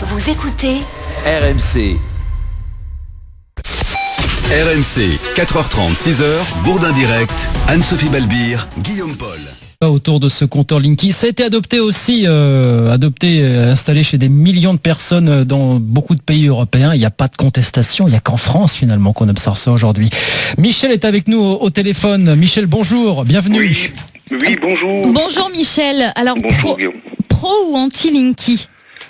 Vous écoutez RMC. RMC, 4h30, 6h, Bourdin Direct, Anne-Sophie Balbir, Guillaume Paul. Autour de ce compteur Linky, ça a été adopté aussi, installé chez des millions de personnes dans beaucoup de pays européens. Il n'y a pas de contestation, il n'y a qu'en France finalement qu'on observe ça aujourd'hui. Michel est avec nous au téléphone. Michel, bonjour, bienvenue. Oui, bonjour. Bonjour Michel. Alors, Bonjour Guillaume. Pro ou anti-Linky ?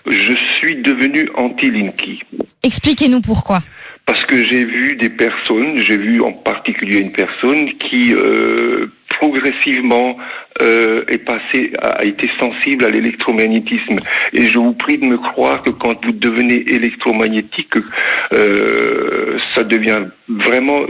Je suis devenu anti-Linky. Expliquez-nous pourquoi. Parce que j'ai vu en particulier une personne qui progressivement a été sensible à l'électromagnétisme. Et je vous prie de me croire que quand vous devenez électromagnétique, ça devient vraiment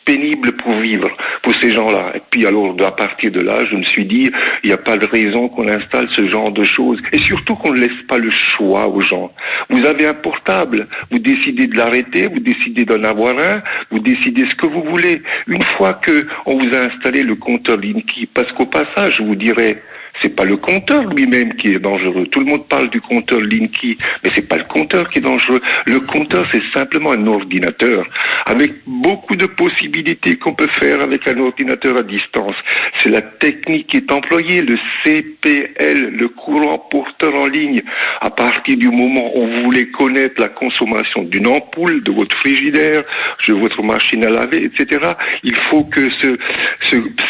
pénible pour vivre, pour ces gens-là. Et puis alors, à partir de là, je me suis dit, il n'y a pas de raison qu'on installe ce genre de choses. Et surtout qu'on ne laisse pas le choix aux gens. Vous avez un portable, vous décidez de l'arrêter, vous décidez d'en avoir un, vous décidez ce que vous voulez. Une fois qu'on vous a installé le compteur Linky, parce qu'au passage, je vous dirais, c'est pas le compteur lui-même qui est dangereux. Tout le monde parle du compteur Linky, mais c'est pas le compteur qui est dangereux. Le compteur, c'est simplement un ordinateur avec beaucoup de possibilités qu'on peut faire avec un ordinateur à distance. C'est la technique qui est employée, le CPL, le courant porteur en ligne. À partir du moment où vous voulez connaître la consommation d'une ampoule, de votre frigidaire, de votre machine à laver, etc., il faut que ce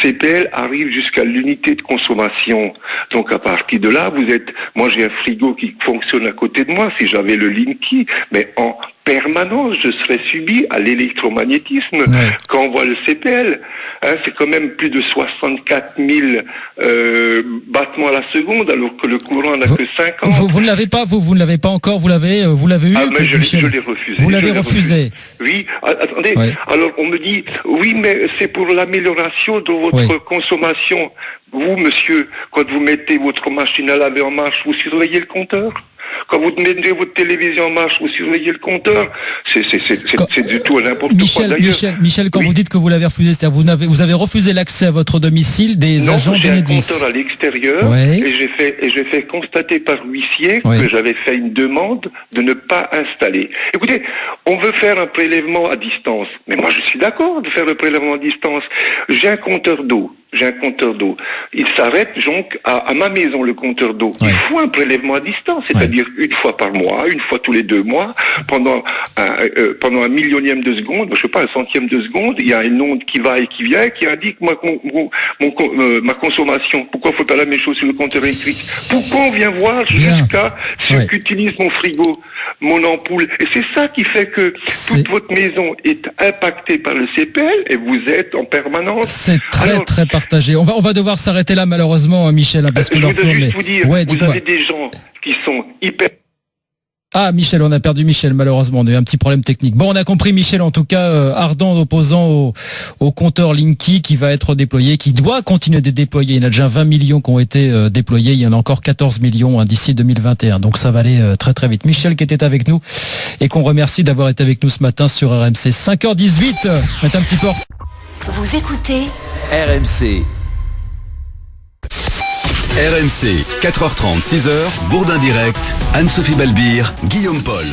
CPL arrive jusqu'à l'unité de consommation. Donc à partir de là, moi j'ai un frigo qui fonctionne à côté de moi, si j'avais le Linky, mais en permanence, je serais subi à l'électromagnétisme quand on voit le CPL. C'est quand même plus de 64 000 battements à la seconde, alors que le courant n'a que 50. Vous ne l'avez pas, vous ne l'avez pas encore, vous l'avez eu. Ah, mais je l'ai refusé. Vous l'avez refusé. Oui, attendez, alors on me dit, oui, mais c'est pour l'amélioration de votre consommation. Vous, monsieur, quand vous mettez votre machine à laver en marche, vous surveillez le compteur ? Quand vous mettez votre télévision en marche, vous surveillez le compteur. C'est du tout à n'importe quoi d'ailleurs. Michel, quand vous dites que vous l'avez refusé, c'est-à-dire vous avez refusé l'accès à votre domicile des agents d'Enedis. Non, j'ai un compteur à l'extérieur et j'ai fait constater par l'huissier que j'avais fait une demande de ne pas installer. Écoutez, on veut faire un prélèvement à distance. Mais moi, je suis d'accord de faire le prélèvement à distance. J'ai un compteur d'eau. Il s'arrête donc à ma maison, le compteur d'eau. Il faut un prélèvement à distance, c'est-à-dire une fois par mois, une fois tous les 2 mois, pendant un millionième de seconde, je sais pas, un centième de seconde, il y a une onde qui va et qui vient, qui indique ma consommation. Pourquoi faut pas la même chose sur le compteur électrique? Pourquoi on vient voir jusqu'à ce qu'utilise mon frigo, mon ampoule? Et c'est ça qui fait que toute votre maison est impactée par le CPL et vous êtes en permanence. C'est très partagé. On va devoir s'arrêter là malheureusement, Michel, parce que je voudrais juste vous dire, vous avez des gens qui sont hyper... Ah, Michel, on a perdu Michel, malheureusement, on a eu un petit problème technique. Bon, on a compris Michel, en tout cas, ardent opposant au compteur Linky qui va être déployé, qui doit continuer d'être déployé. Il y en a déjà 20 millions qui ont été déployés, il y en a encore 14 millions d'ici 2021, donc ça va aller très très vite. Michel qui était avec nous et qu'on remercie d'avoir été avec nous ce matin sur RMC. 5h18, on est un petit peu... Vous écoutez RMC. RMC, 4h30, 6h, Bourdin Direct, Anne-Sophie Balbir, Guillaume Paul.